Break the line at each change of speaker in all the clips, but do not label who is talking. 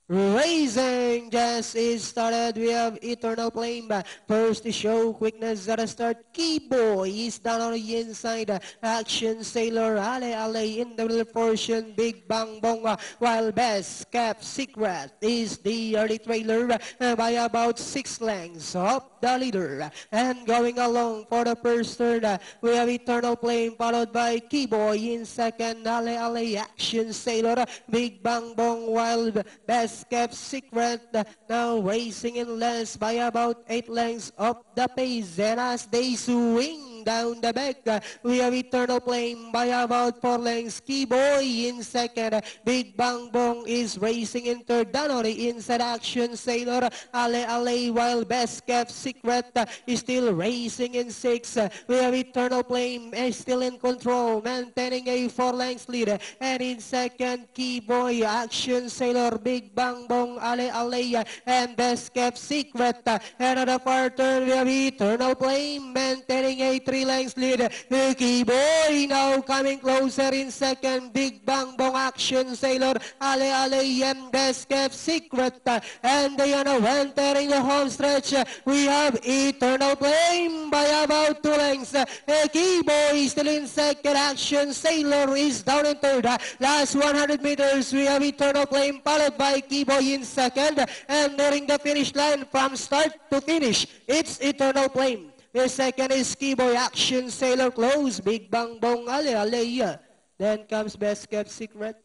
Racing just is started. We have Eternal Flame. First to show quickness at the start. Keyboy is down on the inside. Action Sailor Ale Ale in the middle portion. Big Bang Bong. While Best Kept Secret is the early trailer by about 6 lengths of the leader. And going along for the first third, we have Eternal Flame followed by Keyboy in second. Ale Ale Action Sailor. Big Bang Bong while Best Kept Secret now racing in less by about 8 lengths of the pace. And as they swing down the back, we have Eternal Flame by about 4 lengths. Keyboy in second. Big Bang Bong is racing in third. Danori inside Action Sailor. Ale Ale while Best Kept Secret is still racing in 6. We have Eternal Flame is still in control, maintaining a 4 lengths lead. And in second, Keyboy, Action Sailor, Big Bang Bong, Ale Ale, and Best Kept Secret. And at the far turn, we have Eternal Flame maintaining a 3 lengths lead. Keyboy now coming closer in second, Big Bang Bong, Action Sailor, Ale Ale, and Best Kept Secret. And they are now entering the home stretch. We have Eternal Flame by about 2 lengths. Keyboy still in second, Action Sailor is down in third. Last 100 meters, we have Eternal Flame followed by Keyboy in second. And nearing the finish line from start to finish, it's Eternal Flame. The second is Keyboy, Action Sailor close, Big Bang Bong, Ale Ale. Then comes Best Kept Secret.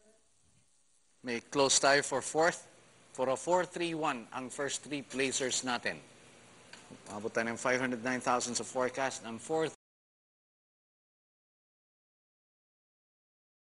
May close tayo for fourth. For a 4-3-1 ang first 3 placers natin. Abot tayo ng 509,000 sa forecast. Ang fourth